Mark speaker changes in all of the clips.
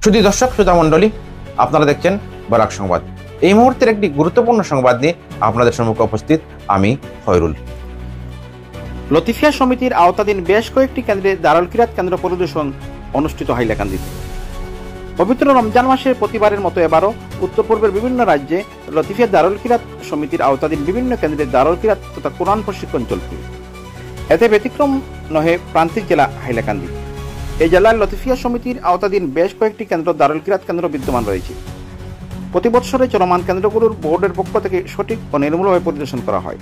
Speaker 1: শুধু দর্শক শ্রোতা মণ্ডলী, আপনারা দেখছেন বরাক সংবাদ। এই মুহূর্তের একটি গুরুত্বপূর্ণ সংবাদ নিয়ে আপনাদের সম্মুখে উপস্থিত আমি খয়রুল। লতিফিয়া সমিতির আওতাধীন বেশ কয়েকটি কেন্দ্রে দারুল কিরাত কেন্দ্র পরিদর্শন অনুষ্ঠিত হাইলাকান্দিতে। পবিত্র রমজান মাসের প্রতিবারের মতো এবারও উত্তর পূর্বের বিভিন্ন রাজ্যে লতিফিয়া দারুল কিরাত সমিতির আওতাধীন বিভিন্ন কেন্দ্রে দারুল কিরাত তথা কোরআন প্রশিক্ষণ চলছে। এতে ব্যতিক্রম নহে প্রান্তিক জেলা হাইলাকান্দি। এই জেলার লতিফিয়া সমিতির আওতাধীন বেশ কয়েকটি কেন্দ্র দারুল কিরাত কেন্দ্র বিদ্যমান রয়েছে। প্রতি বৎসরে চলমান কেন্দ্রগুলোর বোর্ডের পক্ষ থেকে সঠিক ও নির্মূলভাবে পরিদর্শন করা হয়।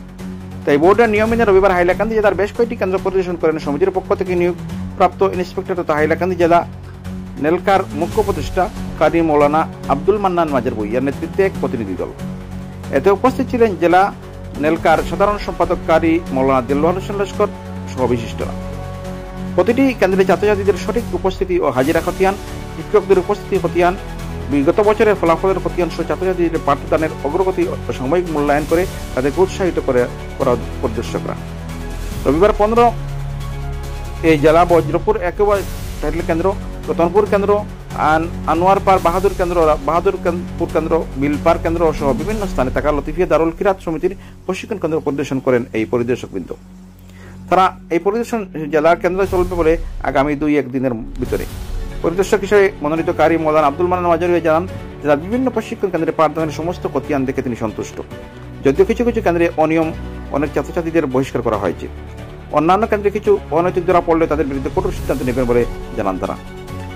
Speaker 1: তাই বোর্ডের নিয়ম মেনে রবিবার হাইলাকান্দি জেলার বেশ কয়েকটি কেন্দ্র পরিদর্শন করেন সমিতির পক্ষ থেকে নিয়োগপ্রাপ্ত ইন্সপেক্টর তথা হাইলাকান্দি জেলা নেলকার মুখ্য উপদেষ্টা কারি মৌলানা আব্দুল মান্নান মাজার ভূঁইয়ার নেতৃত্বে এক প্রতিনিধি দল। এতে উপস্থিত ছিলেন জেলা নেলকার সাধারণ সম্পাদক কারি মৌলানা দিলওয়ার হোসেন লস্কর সহ বিশিষ্টরা। প্রতিটি কেন্দ্রে ছাত্রছাত্রীদের সঠিক উপস্থিতি ও হাজিরা খতিয়ান, শিক্ষকদের উপস্থিতি খতিয়ান, বিগত বছরের ফলাফলের খতিয়ান সহ ছাত্রছাত্রীদের পাঠদানের অগ্রগতি ও সাময়িক মূল্যায়ন করে তাদেরকে উৎসাহিত করা পরিদর্শকরা। রবিবার 15 এই জেলা বজ্রপুর একেবারে টাইটেল কেন্দ্র, রতনপুর কেন্দ্র, আনোয়ারপাড় বাহাদুরপুর কেন্দ্র, মিলপার কেন্দ্র সহ বিভিন্ন স্থানে থাকা লতিফিয়া দারুল কিরাত সমিতির প্রশিক্ষণ কেন্দ্র পরিদর্শন করেন এই পরিদর্শকবৃন্দ। তারা এই পরিদর্শন জেলার কেন্দ্র চলবে বলে আগামী 2-1 দিনের ভিতরে। পরিদর্শক হিসেবে মনোনীত কারি মৌলানা আব্দুল মান্নান মাজারি জানান, জেলার বিভিন্ন প্রশিক্ষণ কেন্দ্রে পাঠদানের সমস্ত খতিয়ান দেখে তিনি সন্তুষ্ট। যদিও কিছু কিছু কেন্দ্রে অনিয়ম অনেক ছাত্রছাত্রীদের বহিষ্কার করা হয়েছে। অন্যান্য কেন্দ্রে কিছু অনৈতিক ধরা পড়লে তাদের বিরুদ্ধে কঠোর সিদ্ধান্ত নেবেন বলে জানান তারা।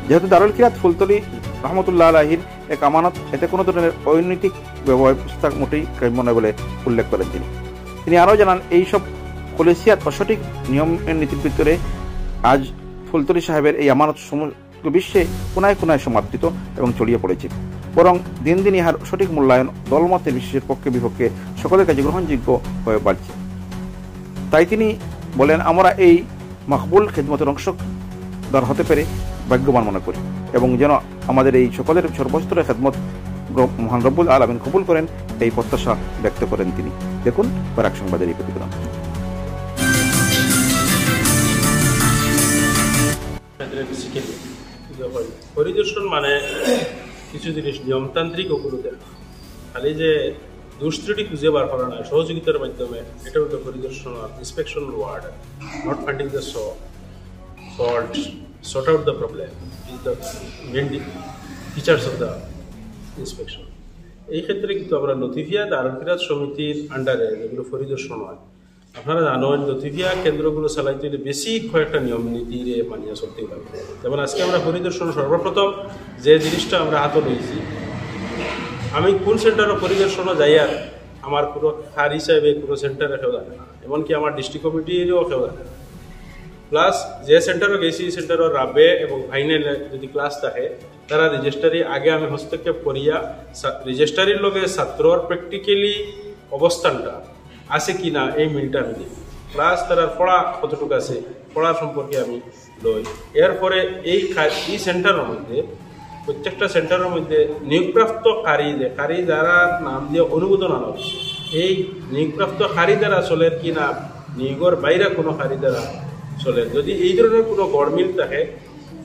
Speaker 1: যেহেতু দারুল কিরাত ফুলতলি রহমতুল্লাহ আলাহির এক আমানত, এতে কোনো ধরনের অনৈতিক ব্যবস্থা মোটেই কাম্য নয় বলে উল্লেখ করেন তিনি আরও জানান, এইসব কলেসিয়াত ও সঠিক নিয়মের নীতির ভিতরে আজ ফুলতলি সাহেবের এই আমানত সমগ্র বিশ্বে কোনায় কোনায় সমাদৃত এবং ছড়িয়ে পড়েছে। বরং দিন দিন ইহার সঠিক মূল্যায়ন দলমতের বিশেষের পক্ষে বিপক্ষে সকলের কাছে গ্রহণযোগ্য হয়ে বাড়ছে। তাই তিনি বলেন, আমরা এই মকবুল খিদমতের অংশদার হতে পেরে ভাগ্যবান মনে করি এবং যেন আমাদের এই সকলের সর্বস্তরের খেদমত মহান রব্বুল আলামিন কবুল করেন, এই প্রত্যাশা ব্যক্ত করেন তিনি। দেখুন বরাক সংবাদের এই প্রতিবেদন।
Speaker 2: পরিদর্শন মানে কিছু জিনিস নিয়মতান্ত্রিক ওগুলোতে খালি যে দুষ্ত্রুটি খুঁজে বার করা না, সহযোগিতার মাধ্যমে এটা হলো পরিদর্শন, inspection word, not finding the fault, sort out the problem is the main features of the inspection. এই ক্ষেত্রে কিন্তু আমরা লতিফিয়া দারুল কিরাত সমিতির আন্ডারে যেগুলো পরিদর্শন হয়, আপনারা জানেন লতিফিয়া কেন্দ্রগুলো চালাইতে হলে বেশি কয়েকটা নিয়ম নীতিরে মানিয়ে চলতে পারে। যেমন আজকে আমরা পরিদর্শন সর্বপ্রথম যে জিনিসটা আমরা হাতে নিয়েছি, আমি কোন সেন্টারও পরিদর্শনও যাই আর আমার কোনো হার হিসাবে কোনো সেন্টারে কেউ জানে না, এমনকি আমার ডিস্ট্রিক্ট কমিটিরও কেউ জানে না। প্লাস যে সেন্টারও গেছি সেন্টারও রাবে এবং ফাইনালে যদি ক্লাস থাকে তারা রেজিস্ট্রারি আগে আমি হস্তক্ষেপ করিয়া রেজিস্ট্রারির লগে ছাত্রর প্র্যাকটিক্যালি অবস্থানটা আছে কি না এই মিলটা আমি দিই। প্লাস তারা পড়া কতটুকু আছে পড়া সম্পর্কে আমি লই। এরপরে এই সেন্টারের মধ্যে প্রত্যেকটা সেন্টারের মধ্যে নিয়োগপ্রাপ্ত কারি যারা নাম দিয়ে অনুমোদন আনা হচ্ছে, এই নিয়োগপ্রাপ্ত কারি দ্বারা চলে কি না, নিয়োগের বাইরে কোনো কারি দ্বারা চলে। যদি এই ধরনের কোনো গড়মিল থাকে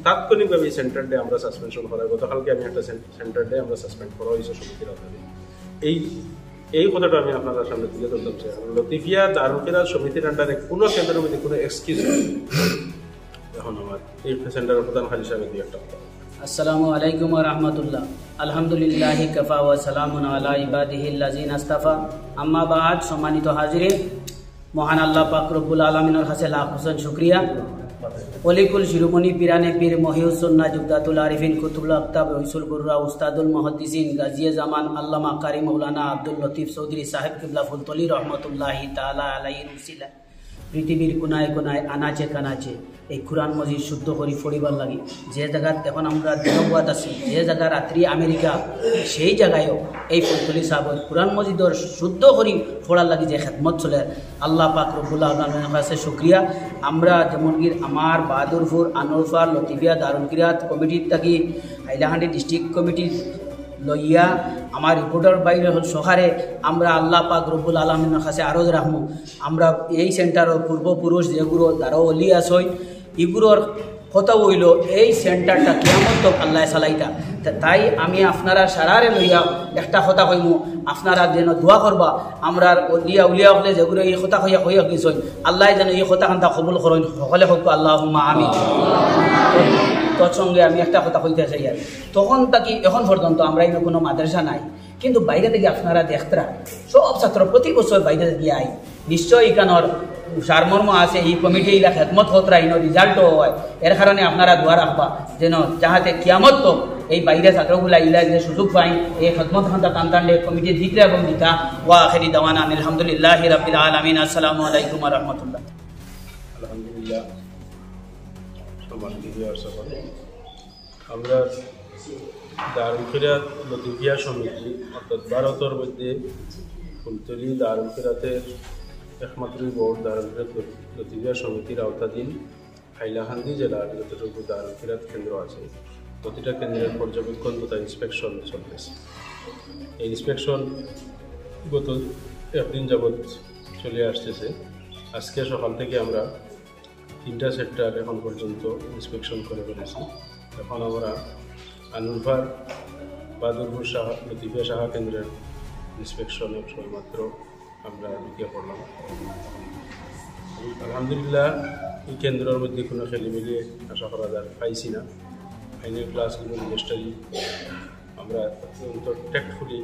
Speaker 2: তাৎক্ষণিকভাবে এই সেন্টারডে আমরা সাসপেনশন করা। গতকালকে আমি একটা সেন্টারডে আমরা সাসপেন্ড করা হয়েছে সমিতির আওতায়। এই কথাটা আমি আপনাদের সামনে তুলে ধরতাম চাই। লতিফিয়া দারুল কিরাত সমিতির আন্ডারে কোনো কেন্দ্রের মধ্যে কোনো এক্সকিউজ নেই। এখন আমার এই সেন্টারের প্রধান খালি হিসাবে দুই একটা কথা।
Speaker 3: আসসালামু আলাইকুম ওয়া রাহমাতুল্লাহ। আলহামদুলিল্লাহি কাফা ওয়া সালামুন আলা ইবাদিহিল্লাযিনা ইসতাফা। আম্মা বাদ, সম্মানিত হাজিরিন, মহান আল্লাহ পাক রব্বুল আলামিনের কাছে লাখ হোসেন শুকরিয়া। অলিকুল শিরোমণি পিরানে পীর মহিউসুন্নাহ জুবদাতুল আরিফিন কুতুবুল আফতাব রইসুল গুররা উস্তাদুল মুহাদ্দিসিন গাজিয়ে জামান আল্লামা কারি মৌলানা আব্দুল লতিফ চৌধুরী সাহেব কিবলা ফুলতলি রহমতুল্লাহি তাআলা আলাইহির উসিলা পৃথিবীর কোনায় কোনায় আনাচে কানাচে এই কোরআন মজিদ শুদ্ধ করি ফড়িবার লাগি যে জায়গাত এখন আমরা দিনবাদ আছি, যে জায়গা রাত্রি আমেরিকা, সেই জায়গায়ও এই ফুলতলি সাহেবের কোরআন মজিদর শুদ্ধ করি ফোড়ার লাগি যে খেদমত চলে, আল্লাহ পাক রব্বুল আলামিনের কাছে শুকরিয়া। আমরা যেমন কি আমার বাহাদুরপুর, আনোয়ারপাড়, লতিফিয়া দারুল কিরাত কমিটির থাকি হাইলাকান্দি ডিস্ট্রিক্ট কমিটির লইয়া আমার রিপোর্টার বাইরে সহারে আমরা আল্লাহ পাক রব্বুল আলামিনের কাছে আরজ রাখমু আমরা এই সেন্টারের পূর্বপুরুষ যেগুলো তারাও অলি আসই এগুলোর কথা হইল এই সেন্টারটা কিয়ামত তক আল্লাহ চালাইতা তাই আমি আপনারা সারারে লইয়া একটা কথা কইমু আপনারা যেন দোয়া করবা আমরা উলিয়া হলে যেগুলো এই কথা হইয়া গেছেন আল্লাহ যেন এই কথা খান্তা কবুল করেন সকলে হোক আল্লাহুম্মা আমিন। তোর সঙ্গে আমি একটা কথা কইতে চাই আর তখন তাকি এখন পর্যন্ত আমরা এনে কোনো মাদ্রাসা নাই কিন্তু বাইরে থেকে আপনারা দেখতরা সব ছাত্র প্রতি বছর বাইরে গিয়ে আই নিশ্চয়ই এখানোর সারমর্ম আছে এই কমিটি ইলা খেদমত হতরা ইনো রেজাল্টও হয় এর কারণে আপনারা দোয়া রাখবা যেন যাহাতে কিয়ামত তো এই বাইরে ছাত্রগুলা ইলা যে সুযোগ পাই এই খেদমত খান্তা টানটানলে কমিটি দিকরা এবং দিতা ওয়া আখিরি দাওয়ানা আলহামদুলিল্লাহি রাব্বিল আলামিন। আসসালামু আলাইকুম ওয়া রাহমাতুল্লাহ।
Speaker 2: আলহামদুলিল্লাহ আমরা দারুল খিরাত লতিফিয়া সমিতি অর্থাৎ ভারতের মধ্যে ফুলতলি দারুল খিরাতের একমাত্র বোর্ড দারুল খিরাত লতিফিয়া সমিতির আওতাধীন হাইলাকান্দি জেলার যতটুকু দারুল খিরাত কেন্দ্র আছে প্রতিটা কেন্দ্রের পর্যবেক্ষণ তথা ইন্সপেকশন চলতেছে। এই ইন্সপেকশন গত একদিন যাবৎ চলে আসতেছে। আজকে সকাল থেকে আমরা 3টা সেক্টর এখন পর্যন্ত ইন্সপেকশন করে ফেলেছি। এখন আমরা আনুরভার বাদুরপুর লতিফিয়া শাখা কেন্দ্রের ইন্সপেকশনে সবেমাত্র আমরা ঢুকে পড়লাম। আলহামদুলিল্লাহ এই কেন্দ্রের মধ্যে কোনো খেলিমেলি আশা করা যায় পাইছি না। ফাইনাল ক্লাসগুলো রেজিস্টারি আমরা অত্যন্ত টেক্টফুলি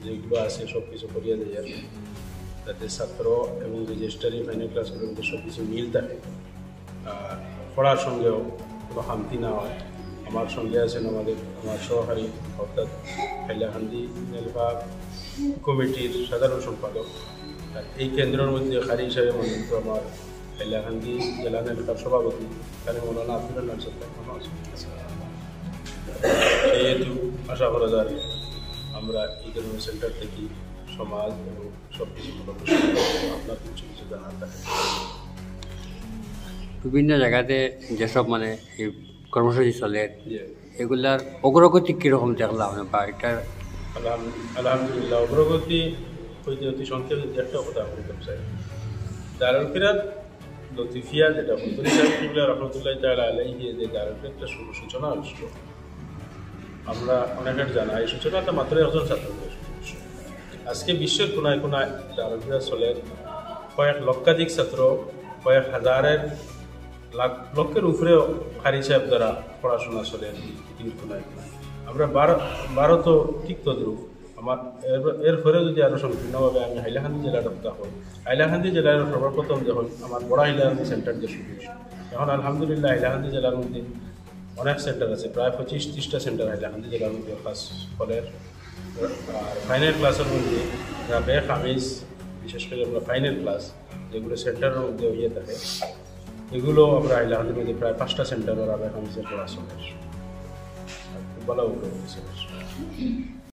Speaker 2: যেগুলো আছে সব কিছু করিয়া দিই আর যাতে ছাত্র এবং রেজিস্টারি ফাইনাল ক্লাসগুলোর মধ্যে সব কিছু মিল থাকে আর পড়ার সঙ্গেও কোনো খামতি না হয়। আমার সঙ্গে আছেন আমার সহকারী অর্থাৎ হাইলাকান্দি নেলবাগ কমিটির সাধারণ সম্পাদক। আর এই কেন্দ্রের মধ্যে কারি হিসাবে মনোনীত আমার হাইলাকান্দি জেলা নেলকার সভাপতি কারি মৌলানা আব্দুল নাসির সেহেতু আশা করা যায় আমরা এই ধরনের সেন্টার থেকে সমাজ এবং সব কিছু আপনার কিছু কিছু জানার থাকে।
Speaker 4: বিভিন্ন জায়গাতে যেসব মানে এই কর্মসূচি চলে এগুলার অগ্রগতি কীরকম দেখলাম বা এটার
Speaker 2: আলহামদুলিল্লাহ অগ্রগতি হইতে অতি সংক্ষেপে একটা কথা বলতে চাই। দারুল খিরাত লতিফিয়া যেটা ফুলতলি সাহেব রহমতুল্লাহ তাআলা আলাইহি যে দারুল খিরাতটা সূচনা হয়েছিল আমরা অনেকের জানা এই সূচনাটা মাত্র একজন ছাত্রদের আজকে বিশ্বের কোনায় কোনায় দারুল খিরাত চলে কয়েক লক্ষাধিক ছাত্র কয়েক হাজারের লক্ষের উপরেও কারি সাহেব দ্বারা পড়াশোনা চলে পৃথিবীর কোনায় কোনায়। আমরা ভারত ঠিক তদ্রুপ আমার এরপরে যদি আরও সংকীর্ণভাবে আমি হাইলাকান্দি জেলার কথা হই হাইলাকান্দি জেলার সর্বপ্রথম যখন আমার বড় হাইলাকান্দি সেন্টার যে শুরু হয়েছে এখন আলহামদুলিল্লাহ হাইলাকান্দি জেলার মধ্যে অনেক সেন্টার আছে প্রায় 25-30টা সেন্টার হাইলাকান্দি জেলার মধ্যে ক্লাস ফলের আর ফাইনাল ক্লাসের মধ্যে রাবে খামিজ বিশেষ করে আমরা ফাইনাল ক্লাস যেগুলো সেন্টারের মধ্যে হয়ে থাকে এগুলো আমরা হাইলাকান্দির মধ্যে প্রায় 5টা সেন্টার রাবে খামিজের পড়াশোনার খুব ভালো